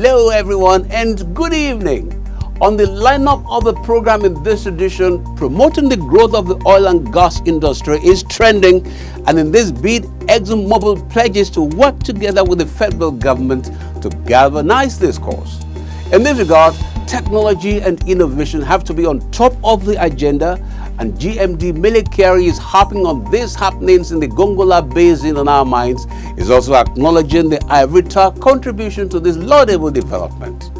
Hello everyone and good evening. On the lineup of the program in this edition, promoting the growth of the oil and gas industry is trending, and in this bid, ExxonMobil pledges to work together with the federal government to galvanize this cause. In this regard, technology and innovation have to be on top of the agenda, and GMD Military is harping on these happenings in the Gongola Basin on our minds, is also acknowledging the Ivita contribution to this laudable development.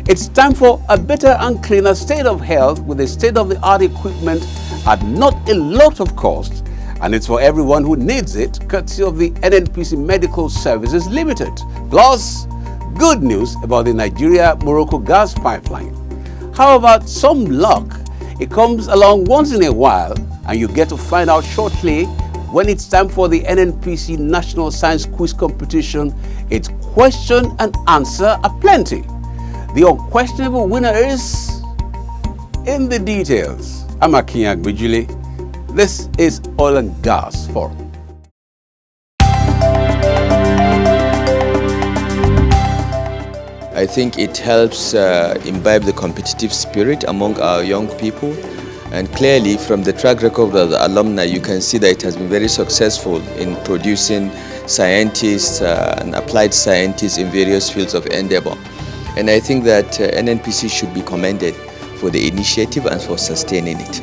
It's time for a better and cleaner state of health with the state-of-the-art equipment at not a lot of cost, and it's for everyone who needs it, courtesy of the NNPC Medical Services Limited. Plus, good news about the Nigeria-Morocco gas pipeline. How about some luck? It comes along once in a while, and you get to find out shortly when it's time for the NNPC National Science Quiz Competition. Its question and answer are plenty. The unquestionable winner is in the details. I'm Akin Agbijile. This is Oil and Gas Forum. I think it helps imbibe the competitive spirit among our young people, and clearly from the track record of the alumni you can see that it has been very successful in producing scientists and applied scientists in various fields of endeavor. And I think that NNPC should be commended for the initiative and for sustaining it.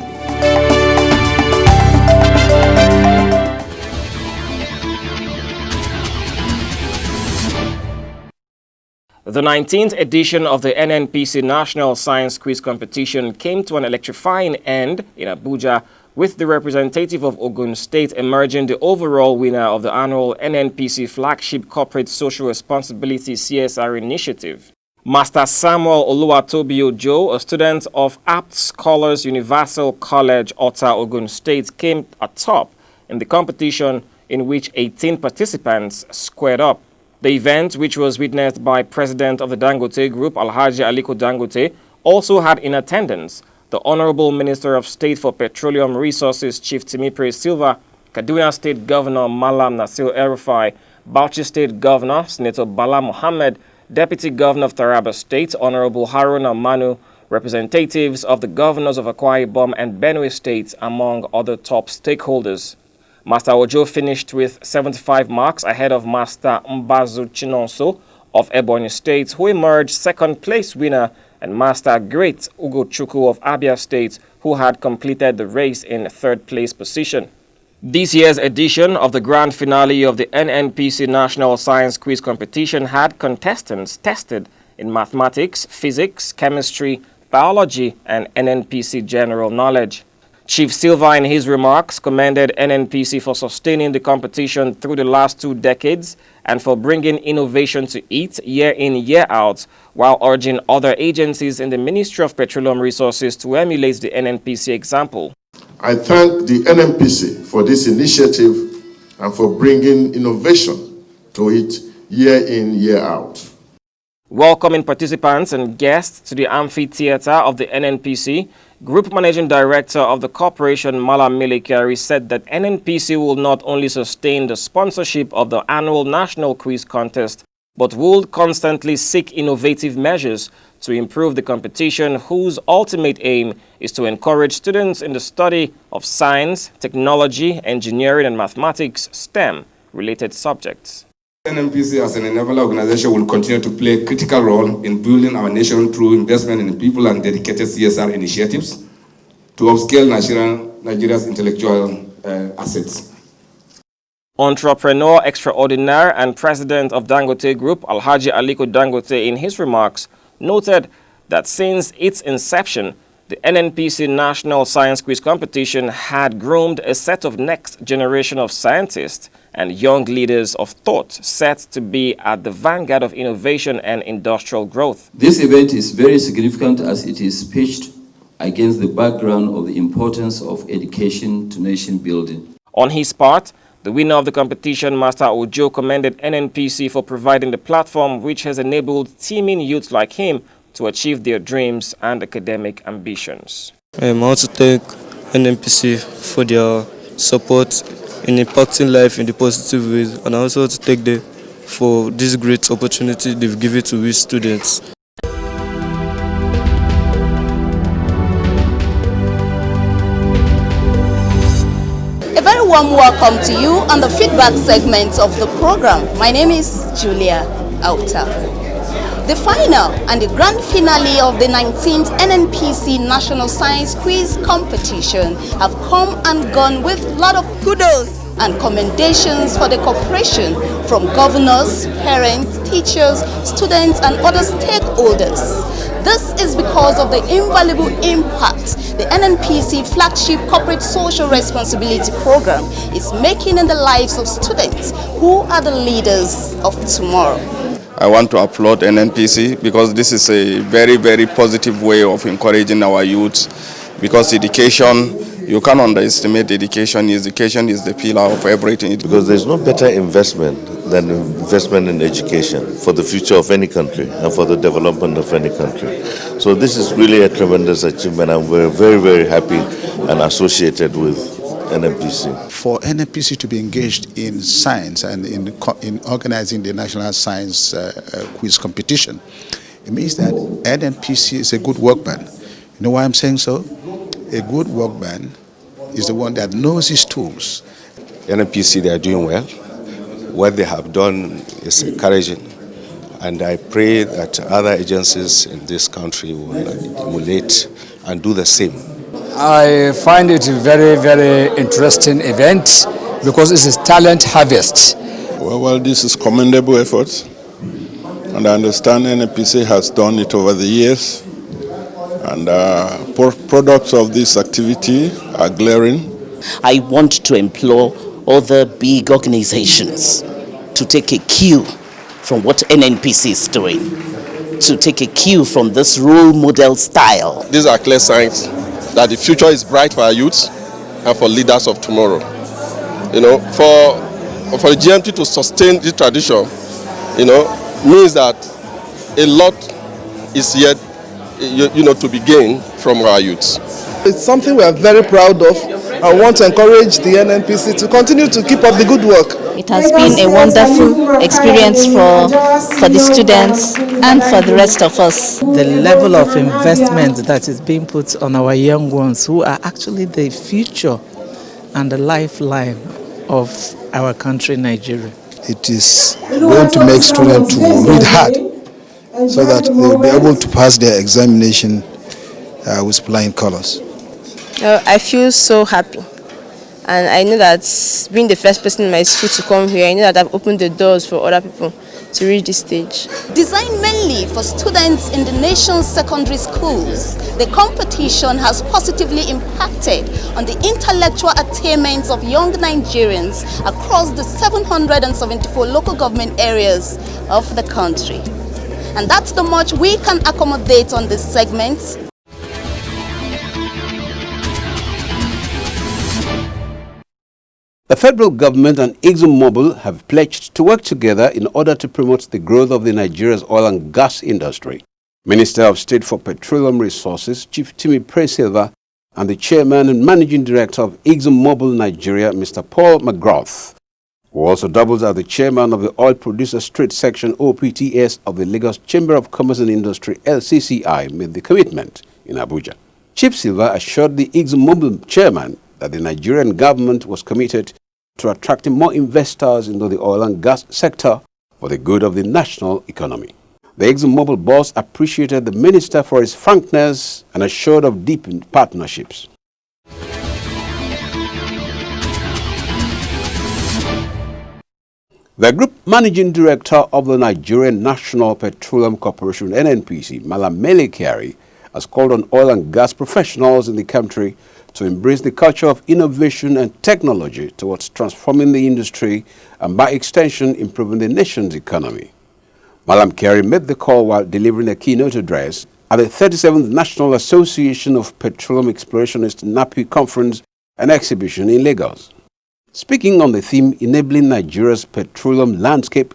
The 19th edition of the NNPC National Science Quiz Competition came to an electrifying end in Abuja, with the representative of Ogun State emerging the overall winner of the annual NNPC Flagship Corporate Social Responsibility CSR Initiative. Master Samuel Oluwatobi Ojo, a student of Apt Scholars Universal College, Ota, Ogun State, came atop in the competition, in which 18 participants squared up. The event, which was witnessed by President of the Dangote Group, Alhaji Aliko Dangote, also had in attendance the Honorable Minister of State for Petroleum Resources, Chief Timipre Silva, Kaduna State Governor Malam Nasir El-Rufai, Bauchi State Governor Senator Bala Mohammed, Deputy Governor of Taraba State, Honorable Haruna Manu, representatives of the governors of Akwa Ibom and Benue State, among other top stakeholders. Master Ojo finished with 75 marks ahead of Master Mbazu Chinonso of Ebonyi State, who emerged second place winner, and Master Great Ugo Chukwu of Abia State, who had completed the race in third place position. This year's edition of the grand finale of the NNPC National Science Quiz Competition had contestants tested in mathematics, physics, chemistry, biology, and NNPC general knowledge. Chief Silva, in his remarks, commended NNPC for sustaining the competition through the last 2 decades and for bringing innovation to it year in, year out, while urging other agencies in the Ministry of Petroleum Resources to emulate the NNPC example. I thank the NNPC for this initiative and for bringing innovation to it year in, year out. Welcoming participants and guests to the amphitheater of the NNPC, Group Managing Director of the corporation, Malam Milikari, said that NNPC will not only sustain the sponsorship of the annual National Quiz Contest, but will constantly seek innovative measures to improve the competition, whose ultimate aim is to encourage students in the study of science, technology, engineering, and mathematics, STEM-related subjects. NNPC as an enabler organization will continue to play a critical role in building our nation through investment in people and dedicated CSR initiatives to upscale Nigeria's intellectual assets. Entrepreneur extraordinaire and president of Dangote Group, Alhaji Aliko Dangote, in his remarks, noted that since its inception, the NNPC National Science Quiz Competition had groomed a set of next generation of scientists and young leaders of thought set to be at the vanguard of innovation and industrial growth. This event is very significant as it is pitched against the background of the importance of education to nation building. On his part, the winner of the competition, Master Ojo, commended NNPC for providing the platform which has enabled teeming youths like him to achieve their dreams and academic ambitions. I want to thank NNPC for their support in impacting life in the positive ways, and I also want to thank them for this great opportunity they've given to we students. A very warm welcome to you on the feedback segment of the program. My name is Julia Auta. The final and the grand finale of the 19th NNPC National Science Quiz Competition have come and gone with a lot of kudos and commendations for the cooperation from governors, parents, teachers, students and other stakeholders. This is because of the invaluable impact the NNPC flagship corporate social responsibility program is making in the lives of students who are the leaders of tomorrow. I want to applaud NNPC because this is a very, very positive way of encouraging our youth, because education, you can't underestimate education. Education is the pillar of everything. Because there's no better investment than investment in education for the future of any country and for the development of any country. So this is really a tremendous achievement, and we're very, very happy and associated with NNPC. For NNPC to be engaged in science and in organizing the National Science Quiz Competition, it means that NNPC is a good workman. You know why I'm saying so? A good workman is the one that knows his tools. NNPC, they are doing well. What they have done is encouraging, and I pray that other agencies in this country will emulate and do the same. I find it a very, very interesting event because it's a talent harvest. Well, this is commendable effort, and I understand NNPC has done it over the years, and products of this activity are glaring. I want to implore other big organizations to take a cue from what NNPC is doing, to take a cue from this role model style. These are clear signs that the future is bright for our youths and for leaders of tomorrow. You know, for the GMT to sustain this tradition, you know, means that a lot is yet, to be gained from our youths. It's something we are very proud of. I want to encourage the NNPC to continue to keep up the good work. It has been a wonderful experience for the students and for the rest of us. The level of investment that is being put on our young ones, who are actually the future and the lifeline of our country, Nigeria. It is going to make students to read hard so that they will be able to pass their examination with flying colors. I feel so happy, and I know that being the first person in my school to come here, I know that I've opened the doors for other people to reach this stage. Designed mainly for students in the nation's secondary schools, the competition has positively impacted on the intellectual attainments of young Nigerians across the 774 local government areas of the country. And that's the much we can accommodate on this segment. The federal government and ExxonMobil have pledged to work together in order to promote the growth of the Nigeria's oil and gas industry. Minister of State for Petroleum Resources, Chief Timi Presilva, and the Chairman and Managing Director of ExxonMobil Nigeria, Mr. Paul McGrath, who also doubles as the Chairman of the Oil Producers Trade Section OPTS of the Lagos Chamber of Commerce and Industry LCCI, made the commitment in Abuja. Chief Silva assured the ExxonMobil Chairman that the Nigerian government was committed to attracting more investors into the oil and gas sector for the good of the national economy. The ExxonMobil boss appreciated the minister for his frankness and assured of deepened partnerships. The Group Managing Director of the Nigerian National Petroleum Corporation (NNPC), Malam Kyari, has called on oil and gas professionals in the country to embrace the culture of innovation and technology towards transforming the industry and, by extension, improving the nation's economy. Malam Kyari made the call while delivering a keynote address at the 37th National Association of Petroleum Explorationists NAPI Conference and Exhibition in Lagos. Speaking on the theme Enabling Nigeria's Petroleum Landscape,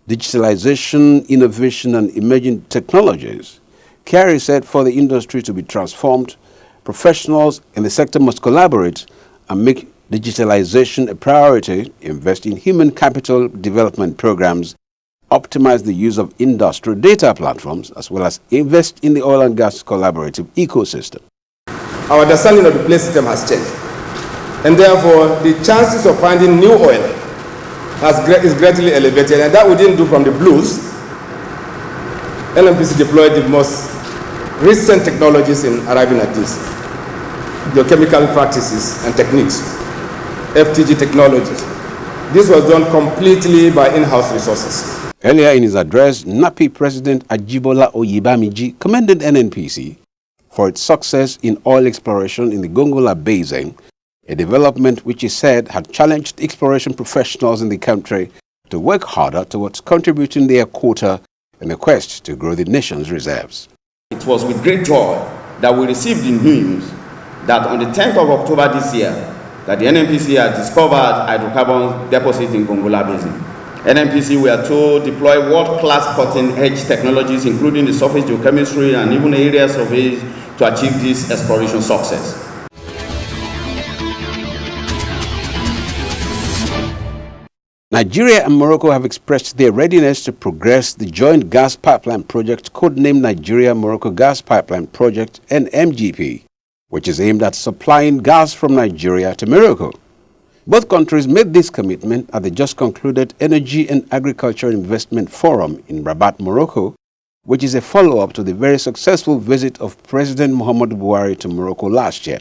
Digitalization, Innovation and Emerging Technologies, Kyari said for the industry to be transformed, professionals in the sector must collaborate and make digitalization a priority, invest in human capital development programs, optimize the use of industrial data platforms, as well as invest in the oil and gas collaborative ecosystem. Our understanding of the play system has changed, and therefore the chances of finding new oil is greatly elevated, and that we didn't do from the blues. NNPC deployed the most recent technologies in arriving at this. Geochemical practices and techniques, FTG technologies. This was done completely by in-house resources. Earlier in his address, NAPI President Ajibola Oyebamiji commended NNPC for its success in oil exploration in the Gongola Basin, a development which he said had challenged exploration professionals in the country to work harder towards contributing their quota in a quest to grow the nation's reserves. It was with great joy that we received the news that on the 10th of October this year, that the NNPC had discovered hydrocarbon deposits in Gongola Basin. NNPC were to deploy world-class cutting-edge technologies, including the surface geochemistry and even area surveys, to achieve this exploration success. Nigeria and Morocco have expressed their readiness to progress the joint gas pipeline project codenamed Nigeria-Morocco Gas Pipeline Project (NMGP), which is aimed at supplying gas from Nigeria to Morocco. Both countries made this commitment at the just concluded Energy and Agriculture Investment Forum in Rabat, Morocco, which is a follow-up to the very successful visit of President Muhammadu Buhari to Morocco last year.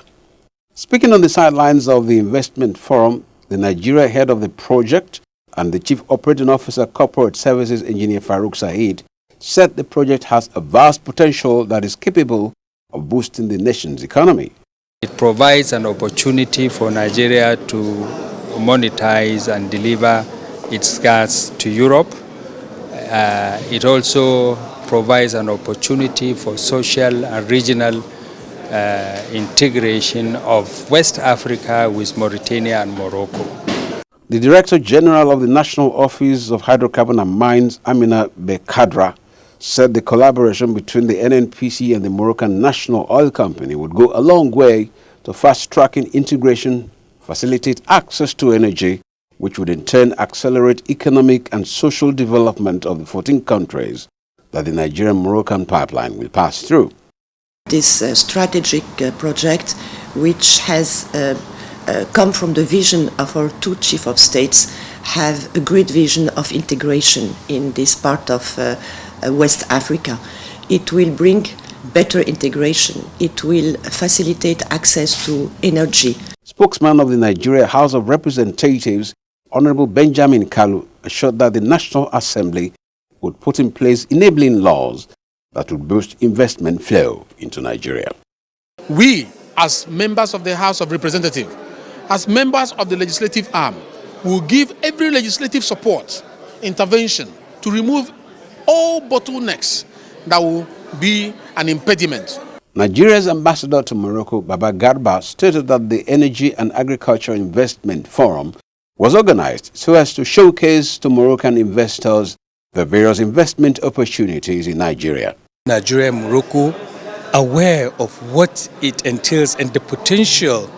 Speaking on the sidelines of the investment forum, the Nigeria head of the project and the Chief Operating Officer Corporate Services Engineer Farouk Said said the project has a vast potential that is capable of boosting the nation's economy. It provides an opportunity for Nigeria to monetize and deliver its gas to Europe. It also provides an opportunity for social and regional integration of West Africa with Mauritania and Morocco. The Director General of the National Office of Hydrocarbon and Mines, Amina Bekadra, said the collaboration between the NNPC and the Moroccan National Oil Company would go a long way to fast-tracking integration, facilitate access to energy, which would in turn accelerate economic and social development of the 14 countries that the Nigerian-Moroccan pipeline will pass through. This strategic project, which has come from the vision of our two chief of states, have a great vision of integration in this part of West Africa. It will bring better integration. It will facilitate access to energy. Spokesman of the Nigeria House of Representatives, Honorable Benjamin Kalu, assured that the National Assembly would put in place enabling laws that would boost investment flow into Nigeria. We, as members of the House of Representatives, as members of the legislative arm, will give every legislative support, intervention to remove all bottlenecks that will be an impediment. Nigeria's ambassador to Morocco, Baba Garba, stated that the Energy and Agriculture Investment Forum was organized so as to showcase to Moroccan investors the various investment opportunities in Nigeria. Nigeria and Morocco aware of what it entails and the potential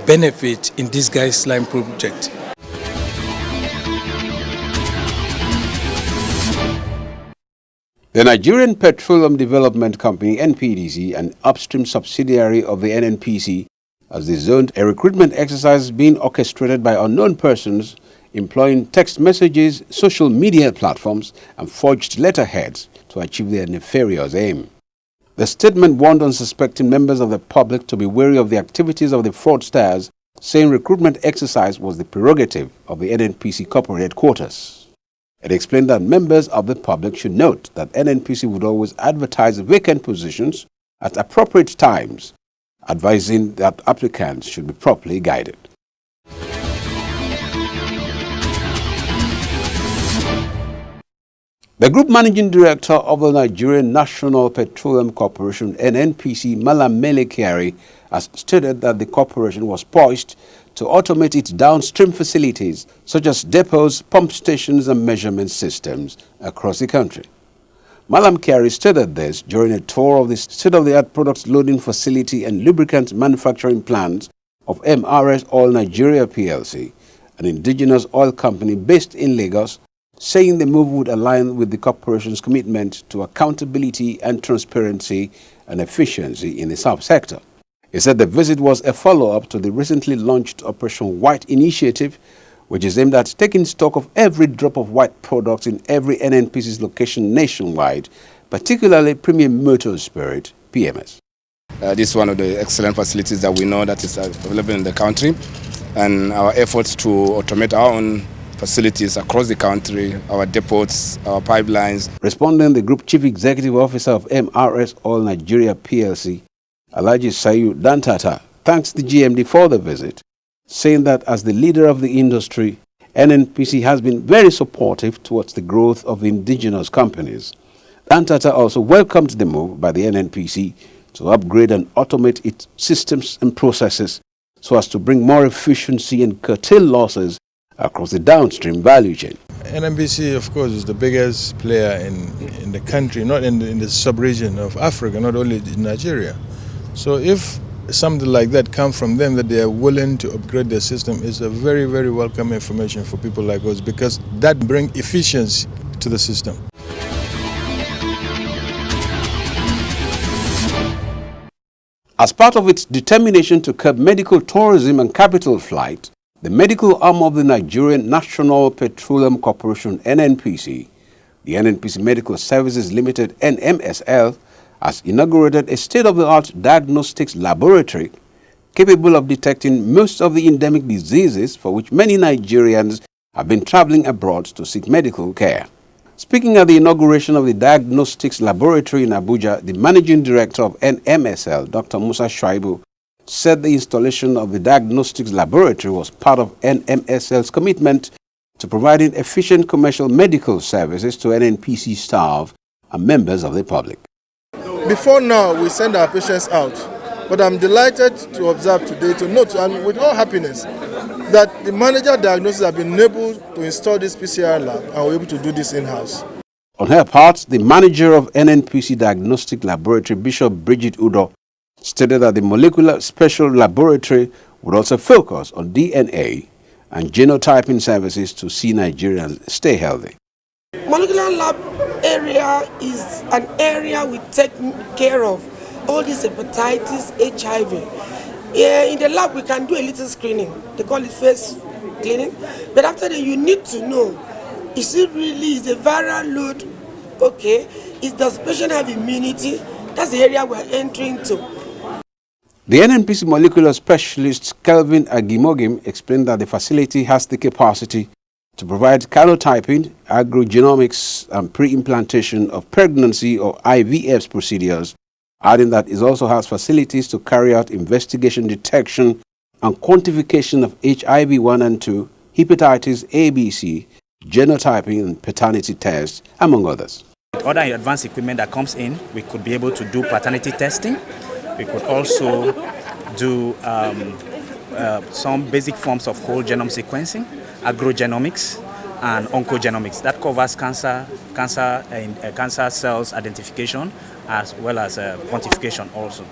benefit in this gas line project. The Nigerian Petroleum Development Company, NPDC, an upstream subsidiary of the NNPC, has designed a recruitment exercise being orchestrated by unknown persons employing text messages, social media platforms, and forged letterheads to achieve their nefarious aim. The statement warned unsuspecting members of the public to be wary of the activities of the fraudsters, saying recruitment exercise was the prerogative of the NNPC corporate headquarters. It explained that members of the public should note that NNPC would always advertise vacant positions at appropriate times, advising that applicants should be properly guided. The Group Managing Director of the Nigerian National Petroleum Corporation, NNPC, Malam Mele Kyari, has stated that the corporation was poised to automate its downstream facilities, such as depots, pump stations, and measurement systems across the country. Malam Kyari stated this during a tour of the state-of-the-art products loading facility and lubricant manufacturing plant of MRS Oil Nigeria PLC, an indigenous oil company based in Lagos, saying the move would align with the corporation's commitment to accountability and transparency and efficiency in the sub-sector. He said the visit was a follow-up to the recently launched Operation White initiative, which is aimed at taking stock of every drop of white products in every NNPC's location nationwide, particularly Premium Motor Spirit, PMS. This is one of the excellent facilities that we know that is available in the country, and our efforts to automate our own facilities across the country, our depots, our pipelines. Responding, the Group Chief Executive Officer of MRS Oil Nigeria PLC, Alhaji Sayu Dantata, thanks the GMD for the visit, saying that as the leader of the industry, NNPC has been very supportive towards the growth of indigenous companies. Dantata also welcomed the move by the NNPC to upgrade and automate its systems and processes so as to bring more efficiency and curtail losses across the downstream value chain. NNPC, of course, is the biggest player in the country, not in the sub-region of Africa, not only in Nigeria. So if something like that comes from them, that they are willing to upgrade their system, is a very, very welcome information for people like us, because that brings efficiency to the system. As part of its determination to curb medical tourism and capital flight, the medical arm of the Nigerian National Petroleum Corporation (NNPC), the NNPC Medical Services Limited (NMSL), has inaugurated a state-of-the-art diagnostics laboratory capable of detecting most of the endemic diseases for which many Nigerians have been traveling abroad to seek medical care. Speaking at the inauguration of the diagnostics laboratory in Abuja, the managing director of NMSL, Dr. Musa Shuaibu, said the installation of the diagnostics laboratory was part of NMSL's commitment to providing efficient commercial medical services to NNPC staff and members of the public. Before now, we send our patients out, but I'm delighted to observe today, to note, and with all happiness, that the manager diagnosis have been able to install this PCR lab and we're able to do this in-house. On her part, the manager of NNPC Diagnostic Laboratory, Bishop Bridget Udo, stated that the molecular special laboratory would also focus on DNA and genotyping services to see Nigerians stay healthy. Molecular lab area is an area we take care of all this hepatitis, HIV. In the lab we can do a little screening. They call it face cleaning. But after that you need to know, is it really, is a viral load okay? Does the patient have immunity? That's the area we're entering to. The NNPC molecular specialist Kelvin Agimogim explained that the facility has the capacity to provide calotyping, agrogenomics, and pre-implantation of pregnancy or IVF procedures, adding that it also has facilities to carry out investigation, detection, and quantification of HIV-1 and 2, hepatitis A-B-C, genotyping and paternity tests, among others. Other advanced equipment that comes in, we could be able to do paternity testing. We could also do some basic forms of whole genome sequencing, agrogenomics, and oncogenomics. That covers cancer cells identification as well as quantification also.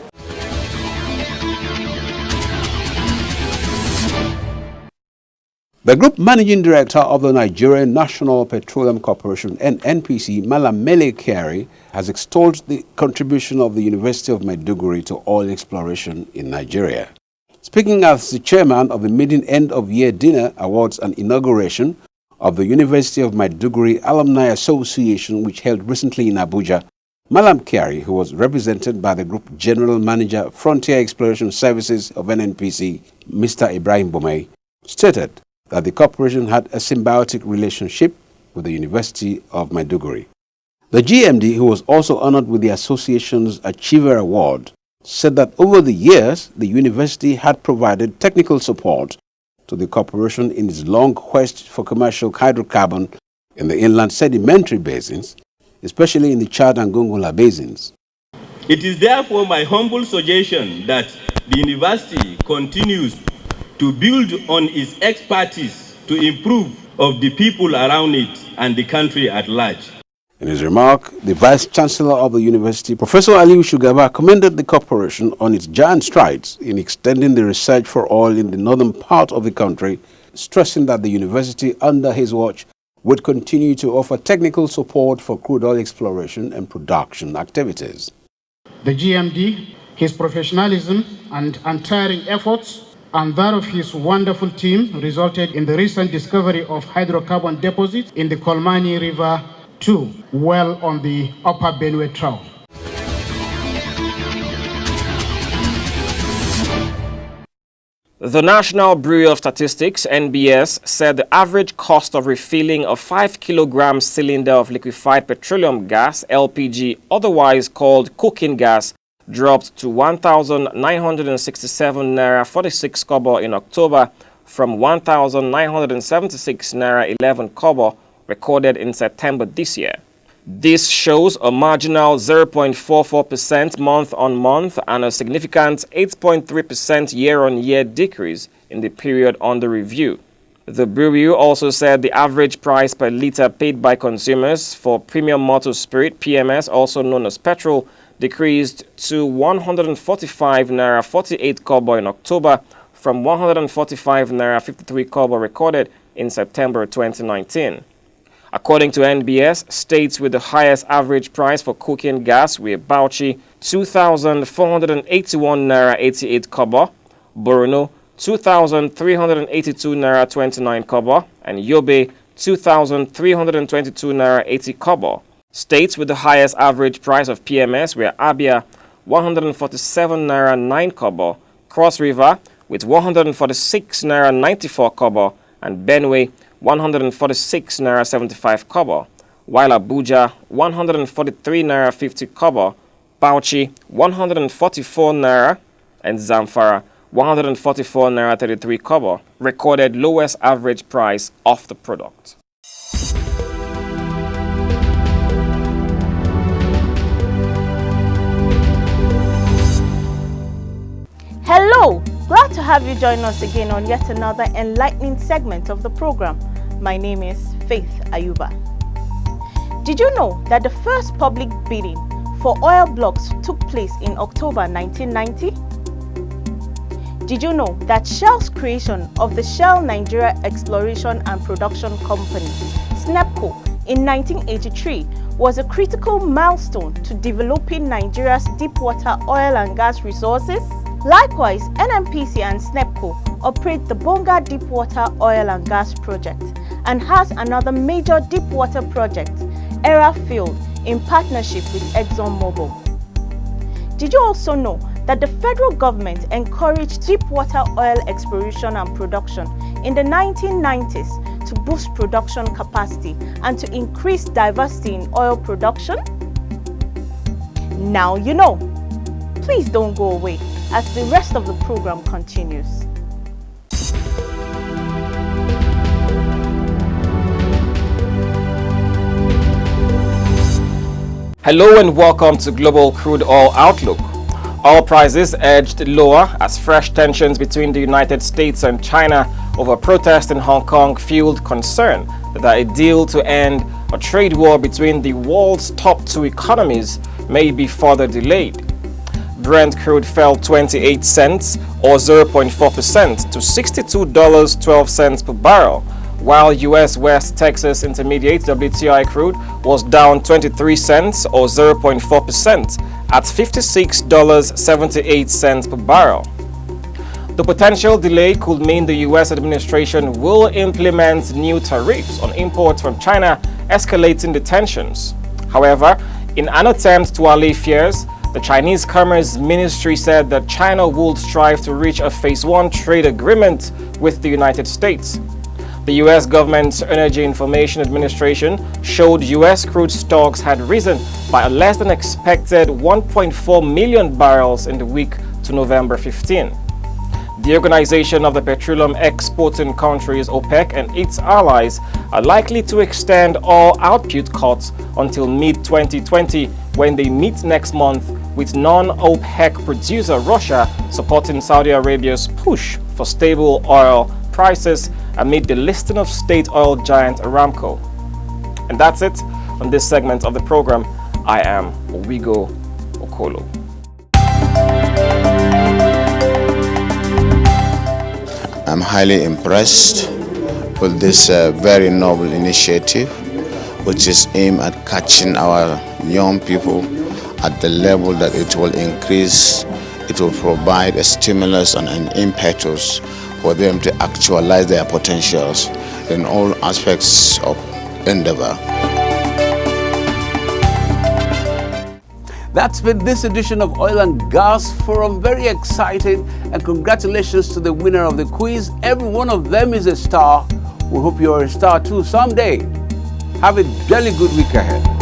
The Group Managing Director of the Nigerian National Petroleum Corporation (NNPC), Malam Mele Kyari, has extolled the contribution of the University of Maiduguri to oil exploration in Nigeria. Speaking as the chairman of the maiden end-of-year dinner awards and inauguration of the University of Maiduguri Alumni Association, which held recently in Abuja, Malam Kyari, who was represented by the Group General Manager, Frontier Exploration Services of NNPC, Mr. Ibrahim Bomei, stated that the corporation had a symbiotic relationship with the University of Maiduguri. The GMD, who was also honored with the association's Achiever Award, said that over the years, the university had provided technical support to the corporation in its long quest for commercial hydrocarbon in the inland sedimentary basins, especially in the Chad and Gongola basins. It is therefore my humble suggestion that the university continues to build on its expertise to improve of the people around it and the country at large. In his remark, the Vice Chancellor of the University, Professor Aliyu Shugaba, commended the corporation on its giant strides in extending the research for oil in the northern part of the country, stressing that the university under his watch would continue to offer technical support for crude oil exploration and production activities. The GMD, his professionalism and untiring efforts, and that of his wonderful team resulted in the recent discovery of hydrocarbon deposits in the Kolmani River 2, well on the upper Benue Trough. The National Bureau of Statistics, NBS, said the average cost of refilling a 5-kilogram cylinder of liquefied petroleum gas, LPG, otherwise called cooking gas, dropped to 1,967 naira 46 kobo in October from 1,976 naira 11 kobo recorded in September this year. This shows a marginal 0.44% month-on-month and a significant 8.3% year-on-year decrease in the period under review. The Bureau also said the average price per litre paid by consumers for premium motor spirit, PMS, also known as petrol, decreased to 145 naira 48 kobo in October from 145 naira 53 kobo recorded in September 2019. According to NBS, states with the highest average price for cooking gas were Bauchi, 2,481 naira 88 kobo, Borno, 2,382 naira 29 kobo, and Yobe, 2,322 naira 80 kobo. States with the highest average price of PMS were Abia, 147 naira 9 kobo, Cross River with 146 naira 94 kobo, and Benue, 146 naira 75 kobo, while Abuja 143 naira 50 kobo, Bauchi 144 naira, and Zamfara 144 naira 33 kobo recorded lowest average price of the product. Hello! Glad to have you join us again on yet another enlightening segment of the program. My name is Faith Ayuba. Did you know that the first public bidding for oil blocks took place in October 1990? Did you know that Shell's creation of the Shell Nigeria Exploration and Production Company, SNEPCO, in 1983 was a critical milestone to developing Nigeria's deepwater oil and gas resources? Likewise, NNPC and SNEPCO operate the Bonga Deepwater Oil and Gas Project and has another major deepwater project, Era Field, in partnership with ExxonMobil. Did you also know that the federal government encouraged deepwater oil exploration and production in the 1990s to boost production capacity and to increase diversity in oil production? Now you know. Please don't go away as the rest of the program continues. Hello and welcome to Global Crude Oil Outlook. Oil prices edged lower as fresh tensions between the United States and China over protests in Hong Kong fueled concern that a deal to end a trade war between the world's top two economies may be further delayed. Brent crude fell 28 cents or 0.4% to $62.12 per barrel, while U.S. West Texas Intermediate WTI crude was down 23 cents or 0.4% at $56.78 per barrel. The potential delay could mean the U.S. administration will implement new tariffs on imports from China, escalating the tensions. However, in an attempt to allay fears, the Chinese Commerce Ministry said that China would strive to reach a Phase 1 trade agreement with the United States. The U.S. government's Energy Information Administration showed U.S. crude stocks had risen by a less than expected 1.4 million barrels in the week to November 15. The Organization of the Petroleum Exporting Countries, OPEC, and its allies are likely to extend all output cuts until mid-2020 when they meet next month, with non-OPEC producer Russia supporting Saudi Arabia's push for stable oil prices amid the listing of state oil giant Aramco. And that's it on this segment of the program. I am Owigo Okolo. I'm highly impressed for this very noble initiative, which is aimed at catching our young people at the level that it will increase, it will provide a stimulus and an impetus for them to actualize their potentials in all aspects of endeavor. That's been this edition of Oil and Gas Forum. Very exciting, and congratulations to the winner of the quiz. Every one of them is a star. We hope you're a star too someday. Have a jolly good week ahead.